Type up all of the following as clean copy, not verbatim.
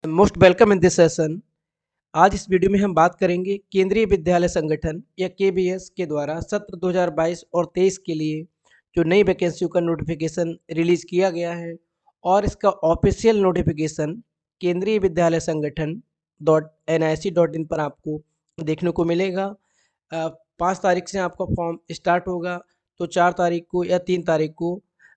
Most welcome in this session. आज इस video में हम बात करेंगे केंद्रीय विद्यालय संगठन या केबीएस के द्वारा सत्र 2022 और 23 के लिए जो नई वैकेंसियों का नोटिफिकेशन रिलीज किया गया है और इसका ऑफिशियल नोटिफिकेशन केंद्रीय विद्यालय संगठन .nic.in पर आपको देखने को मिलेगा। 5 तारीख से आपका फॉर्म स्टार्ट होगा, तो 4 तारीख को या 3 तारीख को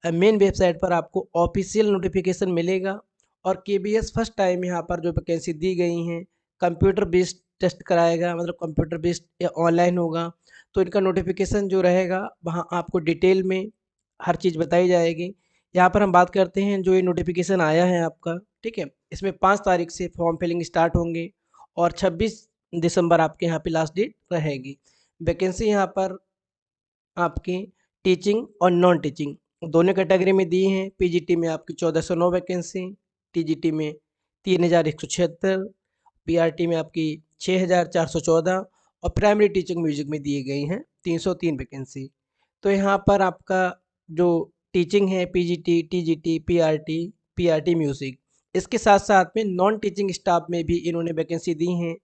मेन वेबसाइट पर आपको ऑफिशियल नोटिफिकेशन मिलेगा। और केबीएस फर्स्ट टाइम यहाँ पर जो वैकेंसी दी गई हैं कंप्यूटर बेस्ड टेस्ट कराएगा, मतलब कंप्यूटर बेस्ड या ऑनलाइन होगा। तो इनका नोटिफिकेशन जो रहेगा वहाँ आपको डिटेल में हर चीज़ बताई जाएगी। यहाँ पर हम बात करते हैं जो ये नोटिफिकेशन आया है आपका, ठीक है। इसमें 5 तारीख से फॉर्म फिलिंग स्टार्ट होंगे और 26 दिसंबर आपके यहाँ पे लास्ट डेट रहेगी। वैकेंसी यहाँ पर आपकी टीचिंग और नॉन टीचिंग दोनों कैटेगरी में दी हैं। पीजीटी में आपकी 1409 वैकेंसी, टीजीटी में 3176, पीआरटी में आपकी 6414 और प्राइमरी टीचिंग म्यूजिक में दिए गई हैं 303 वैकेंसी। तो यहाँ पर आपका जो टीचिंग है पीजीटी, टीजीटी, पीआरटी म्यूजिक, इसके साथ साथ में नॉन टीचिंग स्टाफ में भी इन्होंने वैकेंसी दी हैं।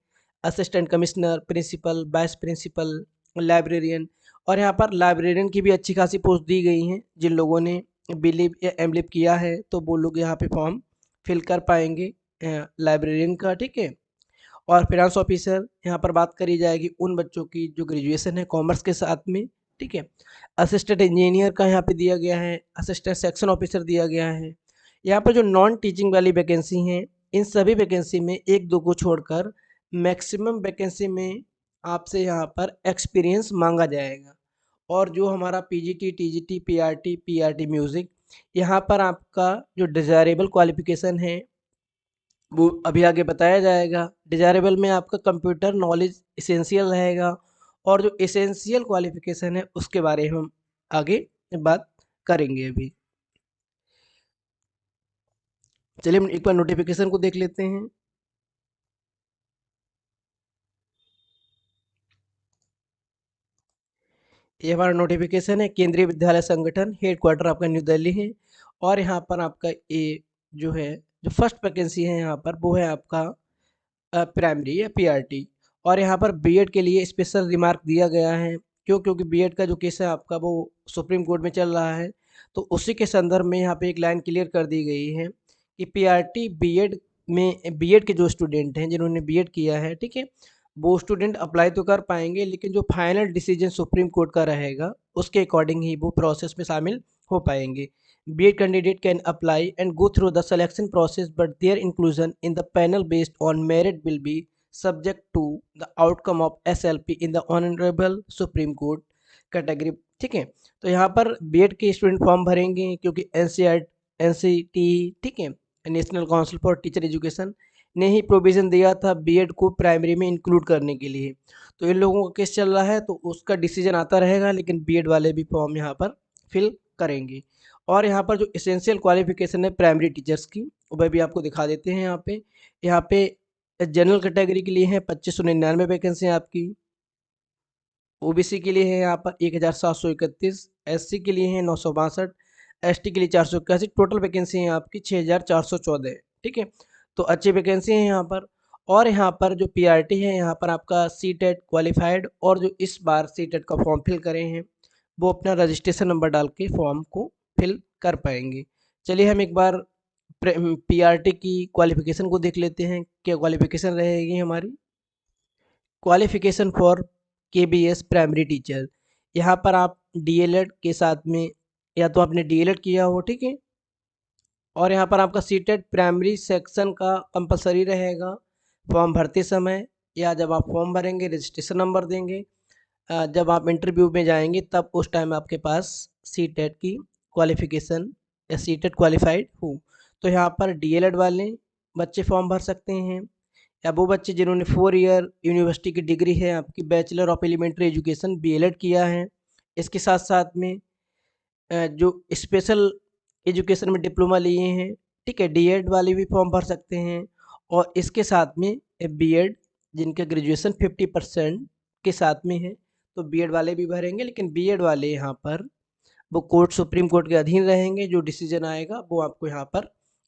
Assistant commissioner, principal, vice principal, librarian, और यहाँ पर लाइब्रेरियन की भी अच्छी खासी पोस्ट दी गई हैं। जिन लोगों ने बिलीव या एमलिप किया है तो वो लोग यहाँ पे फॉर्म फिल कर पाएंगे लाइब्रेरियन का, ठीक है। और फिनांस ऑफिसर यहाँ पर बात करी जाएगी उन बच्चों की जो ग्रेजुएशन है कॉमर्स के साथ में, ठीक है। असिस्टेंट इंजीनियर का यहाँ पे दिया गया है, असिस्टेंट सेक्शन ऑफिसर दिया गया है। यहाँ पर जो नॉन टीचिंग वाली वैकेंसी हैं इन सभी वैकेंसी में एक दो को छोड़कर मैक्सिमम वैकेंसी में आपसे यहाँ पर एक्सपीरियंस मांगा जाएगा। और जो हमारा पीजीटी, टीजीटी, पीआरटी म्यूज़िक, यहाँ पर आपका जो डिज़ायरेबल क्वालिफ़िकेशन है वो अभी आगे बताया जाएगा। डिज़ायरेबल में आपका कंप्यूटर नॉलेज एसेंशियल रहेगा और जो एसेंशियल क्वालिफ़िकेशन है उसके बारे में हम आगे बात करेंगे अभी। चलिए हम एक बार नोटिफिकेशन को देख लेते हैं। ये हमारा नोटिफिकेशन है, केंद्रीय विद्यालय संगठन, हेड क्वार्टर आपका न्यू दिल्ली है। और यहाँ पर आपका ये जो है जो फर्स्ट वैकेंसी है यहाँ पर वो है आपका प्राइमरी या पीआरटी। और यहाँ पर बीएड के लिए स्पेशल रिमार्क दिया गया है। क्योंकि बीएड का जो केस है आपका वो सुप्रीम कोर्ट में चल रहा है, तो उसी के संदर्भ में यहाँ पे एक लाइन क्लियर कर दी गई है कि पीआरटी बीएड में बीएड के जो स्टूडेंट हैं जिन्होंने बीएड किया है, ठीक है, वो स्टूडेंट अप्लाई तो कर पाएंगे, लेकिन जो फाइनल डिसीजन सुप्रीम कोर्ट का रहेगा उसके अकॉर्डिंग ही वो प्रोसेस में शामिल हो पाएंगे। B.Ed candidate can apply and go through the selection process, but their inclusion in the panel based on merit will be subject to the outcome of SLP in the Honorable Supreme Court category, ठीक है। तो यहाँ पर BEd के student form भरेंगे क्योंकि NCT, ठीक है, national council for teacher education ने ही प्रोविज़न दिया था बीएड को प्राइमरी में इंक्लूड करने के लिए। तो इन लोगों का केस चल रहा है तो उसका डिसीजन आता रहेगा, लेकिन बीएड वाले भी फॉर्म यहाँ पर फिल करेंगे। और यहाँ पर जो एसेंशियल क्वालिफिकेशन है प्राइमरी टीचर्स की वह भी आपको दिखा देते हैं। यहाँ पे जनरल कैटेगरी के लिए है 2599 वैकेंसी आपकी, ओबीसी के लिए है यहाँ पर 1731, एससी के लिए है 962, एसटी के लिए 481, टोटल वैकेंसी है आपकी 6414, ठीक है। तो अच्छी वैकेंसी है यहाँ पर। और यहाँ पर जो पीआरटी है यहाँ पर आपका सीटेट क्वालिफाइड, और जो इस बार सीटेट का फॉर्म फिल करे हैं वो अपना रजिस्ट्रेशन नंबर डाल के फॉर्म को फिल कर पाएंगे। चलिए हम एक बार पीआरटी की क्वालिफिकेशन को देख लेते हैं, क्या क्वालिफिकेशन रहेगी हमारी। Qualification for KBS primary teacher, यहाँ पर आप डीएलएड के साथ में या तो आपने डीएलएड किया हो, ठीक है, और यहाँ पर आपका सीटेट प्राइमरी सेक्शन का कंपलसरी रहेगा फॉर्म भरते समय, या जब आप फॉर्म भरेंगे रजिस्ट्रेशन नंबर देंगे, जब आप इंटरव्यू में जाएंगे तब उस टाइम आपके पास सीटेट की क्वालिफिकेशन या सीटेट क्वालिफाइड हो। तो यहाँ पर डीएलएड वाले बच्चे फॉर्म भर सकते हैं, या वो बच्चे जिन्होंने 4 ईयर यूनिवर्सिटी की डिग्री है आपकी bachelor of elementary education BElEd किया है, इसके साथ साथ में जो स्पेशल एजुकेशन में डिप्लोमा लिए हैं, ठीक है, डीएड वाले भी फॉर्म भर सकते हैं। और इसके साथ में बीएड जिनका ग्रेजुएशन 50% के साथ में है तो बीएड वाले भी भरेंगे, लेकिन बीएड वाले यहाँ पर वो कोर्ट सुप्रीम कोर्ट के अधीन रहेंगे। जो डिसीजन आएगा वो आपको यहाँ पर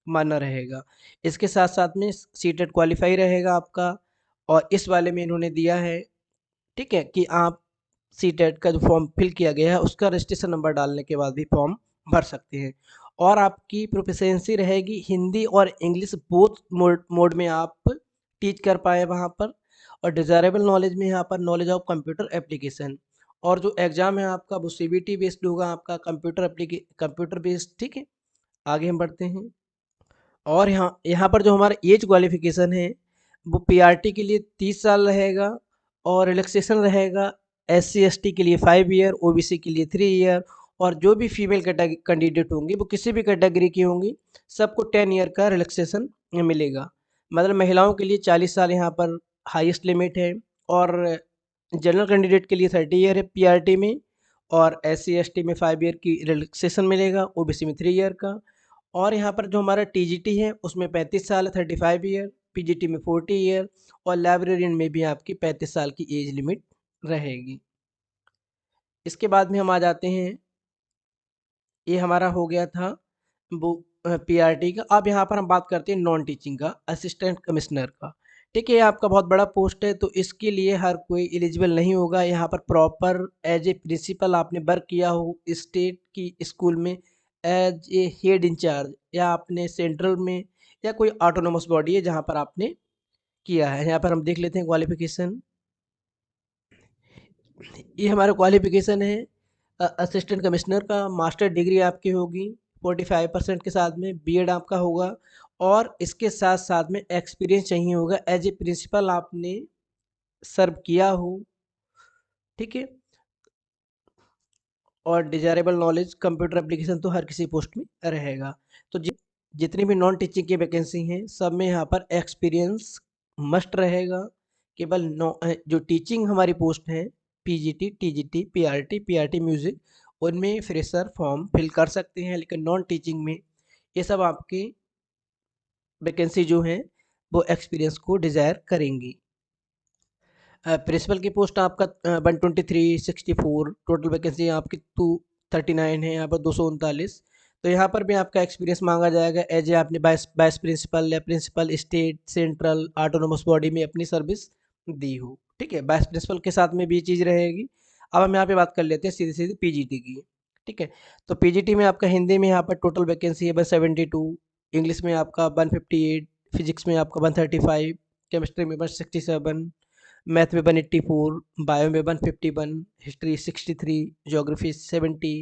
मानना रहेगा। इसके साथ-साथ में सीटेट क्वालीफाई रहेगा आपका और इस वाले में इन्होंने दिया है, ठीक है, कि आप सीटेट का जो फॉर्म फिल किया गया है उसका रजिस्ट्रेशन नंबर डालने के बाद भी फॉर्म भर सकते हैं और आपकी प्रोफिशिएंसी रहेगी हिंदी और इंग्लिश बोथ मोड मोड में आप टीच कर पाएँ वहाँ पर और डिज़ायरेबल नॉलेज में यहाँ पर नॉलेज ऑफ कंप्यूटर एप्लीकेशन और जो एग्ज़ाम है आपका वो सीबीटी बेस्ड होगा आपका कंप्यूटर बेस्ड, ठीक है। आगे हम बढ़ते हैं और यहाँ यहाँ पर जो हमारा एज क्वालिफ़िकेशन है वो पीआरटी के लिए 30 साल रहेगा और रिलैक्सेशन रहेगा एससी/एसटी के लिए 5 ईयर, ओबीसी के लिए 3 ईयर और जो भी फीमेल कैंडिडेट होंगी वो किसी भी कैटेगरी की होंगी सबको 10 ईयर का रिलैक्सेशन मिलेगा। मतलब महिलाओं के लिए 40 साल यहाँ पर हाईएस्ट लिमिट है और जनरल कैंडिडेट के लिए 30 ईयर है पीआरटी में और एससी/एसटी में 5 ईयर की रिलैक्सेशन मिलेगा, ओबीसी में 3 ईयर का और यहाँ पर जो हमारा टीजीटी है उसमें 35 साल है 35 ईयर, पीजीटी में 40 ईयर और लाइब्रेरियन में भी आपकी 35 साल की एज लिमिट रहेगी। इसके बाद में हम आ जाते हैं, ये हमारा हो गया था वो पीआरटी का। अब यहाँ पर हम बात करते हैं नॉन टीचिंग का, असिस्टेंट कमिश्नर का। ठीक है, ये आपका बहुत बड़ा पोस्ट है तो इसके लिए हर कोई एलिजिबल नहीं होगा। यहाँ पर प्रॉपर एज ए प्रिंसिपल आपने वर्क किया हो स्टेट की स्कूल में एज ए हेड इंचार्ज या आपने सेंट्रल में या कोई ऑटोनोमस बॉडी है जहाँ पर आपने किया है। यहाँ पर हम देख लेते हैं क्वालिफिकेशन। ये हमारा क्वालिफिकेशन है असिस्टेंट कमिश्नर का। मास्टर डिग्री आपकी होगी 45% के साथ में, बीएड आपका होगा और इसके साथ साथ में एक्सपीरियंस चाहिए होगा एज ए प्रिंसिपल आपने सर्व किया हो, ठीक है। और डिजायरेबल नॉलेज कंप्यूटर एप्लीकेशन तो हर किसी पोस्ट में रहेगा। तो जितनी भी नॉन टीचिंग की वैकेंसी हैं सब में यहाँ पर एक्सपीरियंस मस्ट रहेगा। केवल जो टीचिंग हमारी पोस्ट हैं PGT, TGT, PRT, PRT music उनमें फ्रेशर फॉर्म फिल कर सकते हैं, लेकिन नॉन टीचिंग में ये सब आपकी वैकेंसी जो हैं वो एक्सपीरियंस को डिज़ायर करेंगी। प्रिंसिपल की पोस्ट आपका 123, 64 टोटल वैकेंसी आपकी 239 है, यहाँ पर 239। तो यहाँ पर भी आपका एक्सपीरियंस मांगा जाएगा एज ए आपने वाइस वाइस प्रिंसिपल या principal state central autonomous body में अपनी सर्विस दी हो, ठीक है। वाइस प्रिंसिपल के साथ में भी ये चीज़ रहेगी। अब हम यहाँ पे बात कर लेते हैं सीधी सीधी पीजीटी की, ठीक है। तो पीजीटी में आपका हिंदी में यहाँ पर टोटल वैकेंसी है 172, इंग्लिश में आपका 158, फिजिक्स में आपका 135, केमिस्ट्री में 167, मैथ में 184, बायो में 151, history 63, geography 70,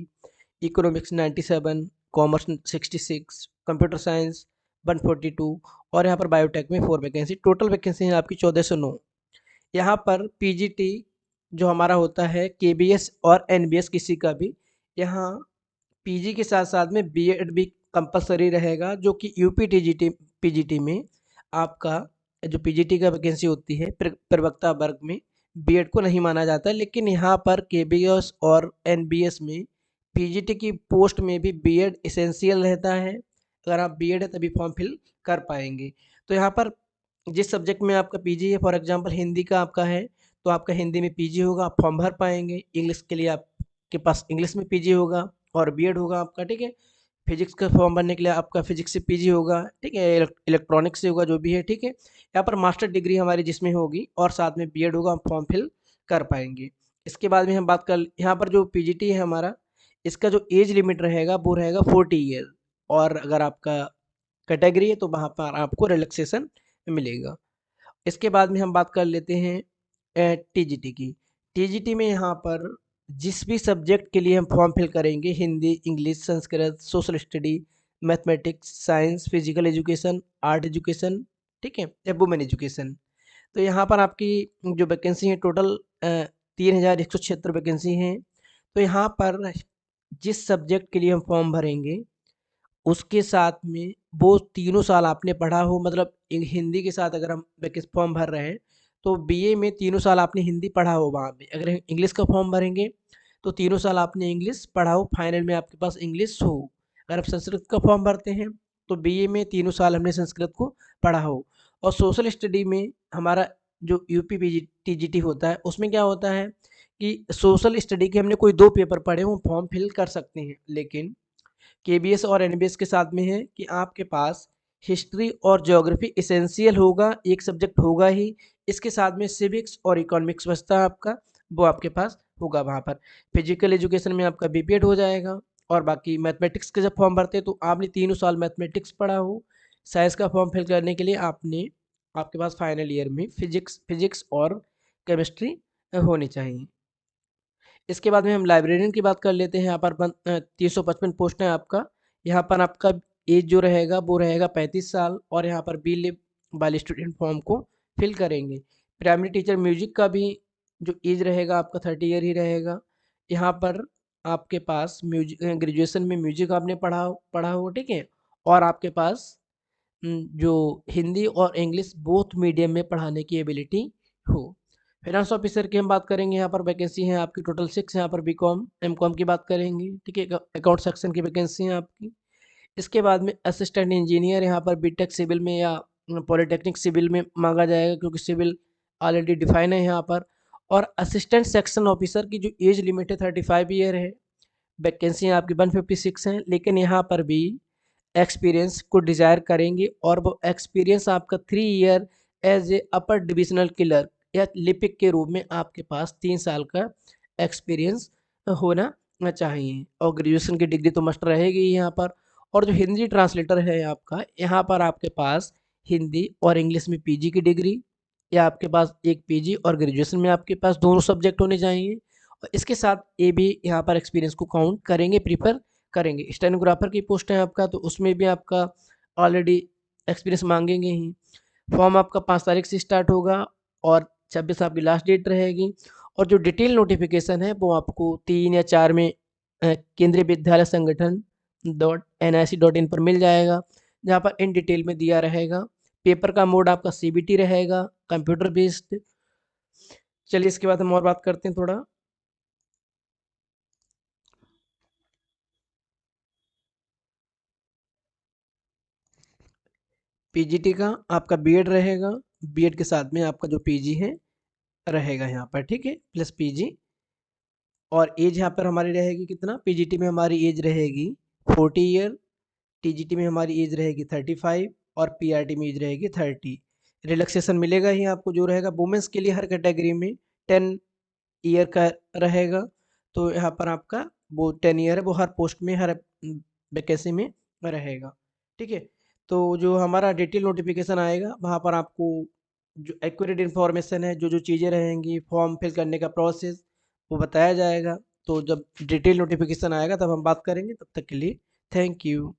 economics 97, commerce 66, computer science 142 और यहाँ पर बायोटेक में 4 वैकेंसी। टोटल वैकेंसी है आपकी 1409। यहाँ पर पीजीटी जो हमारा होता है केबीएस और एनबीएस किसी का भी, यहाँ पीजी के साथ साथ में बीएड भी कंपलसरी रहेगा, जो कि यूपी टीजीटी पीजीटी में आपका जो पीजीटी का वैकेंसी होती है प्रवक्ता वर्ग में बीएड को नहीं माना जाता है, लेकिन यहाँ पर केबीएस और एनबीएस में पीजीटी की पोस्ट में भी बीएड एसेंशियल रहता है। अगर आप बीएड है तभी फॉर्म फिल कर पाएंगे। तो यहाँ पर जिस सब्जेक्ट में आपका पीजी है, फॉर एग्जांपल हिंदी का आपका है तो आपका हिंदी में पीजी होगा, आप फॉर्म भर पाएंगे। इंग्लिश के लिए आपके पास इंग्लिश में पीजी होगा और बीएड होगा आपका, ठीक है। फिजिक्स का फॉर्म भरने के लिए आपका फिजिक्स से पीजी होगा, ठीक है। इलेक्ट्रॉनिक्स से होगा जो भी है, ठीक है। यहाँ पर मास्टर डिग्री हमारी जिसमें होगी और साथ में बीएड होगा, हम फॉर्म फिल कर पाएंगे। इसके बाद में हम बात कर यहाँ पर जो पीजीटी है हमारा, इसका जो एज लिमिट रहेगा वो रहेगा 40 ईयर और अगर आपका कैटेगरी है तो वहाँ पर आपको रिलैक्सेशन मिलेगा। इसके बाद में हम बात कर लेते हैं टीजीटी की। टीजीटी में यहाँ पर जिस भी सब्जेक्ट के लिए हम फॉर्म फिल करेंगे, Hindi, English, Sanskrit, social study, mathematics, science, physical education, art education, ठीक है, या वुमेन एजुकेशन। तो यहाँ पर आपकी जो वैकेंसी है टोटल 3176 वैकेंसी हैं। तो यहाँ पर जिस सब्जेक्ट के लिए हम फॉर्म भरेंगे उसके साथ में वो तीनों साल आपने पढ़ा हो, मतलब हिंदी के साथ अगर हम वैकेंसी फॉर्म भर रहे हैं तो बीए में तीनों साल आपने हिंदी पढ़ा हो वहाँ पे। अगर इंग्लिश का फॉर्म भरेंगे तो तीनों साल आपने इंग्लिश पढ़ा हो, फाइनल में आपके पास इंग्लिश हो। अगर आप संस्कृत का फॉर्म भरते हैं तो बीए में तीनों साल हमने संस्कृत को पढ़ा हो। और सोशल स्टडी में हमारा जो यूपी पीजी टीजीटी होता है उसमें क्या होता है कि सोशल स्टडी के हमने कोई 2 पेपर पढ़े हों फॉर्म फिल कर सकते हैं, लेकिन केबीएस और एनबीएस के साथ में है कि आपके पास हिस्ट्री और ज्योग्राफी एसेंशियल होगा, एक सब्जेक्ट होगा ही। इसके साथ में सिविक्स और इकोनॉमिक्स बचता है आपका, वो आपके पास होगा वहाँ पर। फिजिकल एजुकेशन में आपका बीपीएड हो जाएगा। और बाकी मैथमेटिक्स के जब फॉर्म भरते हैं तो आपने तीनों साल मैथमेटिक्स पढ़ा हो। साइंस का फॉर्म फिल करने के लिए आपने आपके पास फाइनल ईयर में फिजिक्स फिजिक्स और केमिस्ट्री होनी चाहिए। इसके बाद में हम लाइब्रेरियन की बात कर लेते हैं। यहाँ पर 355 पोस्ट है आपका। यहाँ पर आपका एज जो रहेगा वो रहेगा 35 साल, और यहाँ पर बी लिव वाले स्टूडेंट फॉर्म को फिल करेंगे। प्राइमरी टीचर म्यूजिक का भी जो एज रहेगा आपका 30 ईयर ही रहेगा। यहाँ पर आपके पास म्यूजिक ग्रेजुएशन में म्यूजिक आपने पढ़ा पढ़ा हो, ठीक है। और आपके पास जो हिंदी और इंग्लिश बोथ मीडियम में पढ़ाने की एबिलिटी हो। फाइनेंस ऑफिसर की हम बात करेंगे। यहाँ पर वैकेंसी है आपकी टोटल 6। यहाँ पर बीकॉम एमकॉम की बात करेंगे, ठीक है। अकाउंट सेक्शन की वैकेंसी है आपकी। इसके बाद में असिस्टेंट इंजीनियर, यहाँ पर बीटेक सिविल में या पॉलिटेक्निक सिविल में मांगा जाएगा, क्योंकि सिविल ऑलरेडी डिफाइन है यहाँ पर। और असिस्टेंट सेक्शन ऑफिसर की जो एज लिमिट है 35 ईयर है। वैकेंसी आपकी 156 हैं, लेकिन यहाँ पर भी एक्सपीरियंस को डिज़ायर करेंगे, और वो एक्सपीरियंस आपका 3 year as a upper divisional clerk या लिपिक के रूप में आपके पास 3 साल का एक्सपीरियंस होना चाहिए। और ग्रेजुएशन की डिग्री तो मस्ट रहेगी ही यहाँ पर। और जो हिंदी ट्रांसलेटर है आपका, यहाँ पर आपके पास हिंदी और इंग्लिश में पीजी की डिग्री, या आपके पास एक पीजी और ग्रेजुएशन में आपके पास दोनों सब्जेक्ट होने चाहिए। और इसके साथ ये भी यहाँ पर एक्सपीरियंस को काउंट करेंगे, प्रीफर करेंगे। स्टेनोग्राफर की पोस्ट है आपका, तो उसमें भी आपका ऑलरेडी एक्सपीरियंस मांगेंगे ही। फॉर्म आपका 5 तारीख से स्टार्ट होगा और 26 आपकी लास्ट डेट रहेगी। और जो डिटेल नोटिफिकेशन है वो आपको 3 या 4 में केंद्रीय विद्यालय संगठन .nic.in पर मिल जाएगा, जहाँ पर इन डिटेल में दिया रहेगा। पेपर का मोड आपका सीबीटी रहेगा, कंप्यूटर बेस्ड। चलिए इसके बाद हम और बात करते हैं थोड़ा। पीजीटी का आपका बीएड रहेगा, बीएड के साथ में आपका जो पीजी है रहेगा यहाँ पर, ठीक है, प्लस पीजी। और एज यहाँ पर हमारी रहेगी कितना, पीजीटी में हमारी एज रहेगी 40 ईयर, टीजीटी में हमारी एज रहेगी 35, और पीआरटी में एज रहेगी 30। रिलैक्सेशन मिलेगा ही आपको, जो रहेगा वुमेंस के लिए हर कैटेगरी में 10 ईयर का रहेगा। तो यहाँ पर आपका वो 10 ईयर है, वो हर पोस्ट में हर वैकेंसी में रहेगा, ठीक है। तो जो हमारा डिटेल नोटिफिकेशन आएगा वहाँ पर आपको जो एक्यूरेट इन्फॉर्मेशन है, जो जो चीज़ें रहेंगी, फॉर्म फिल करने का प्रोसेस, वो बताया जाएगा। तो जब डिटेल नोटिफिकेशन आएगा तब हम बात करेंगे। तब तक के लिए थैंक यू।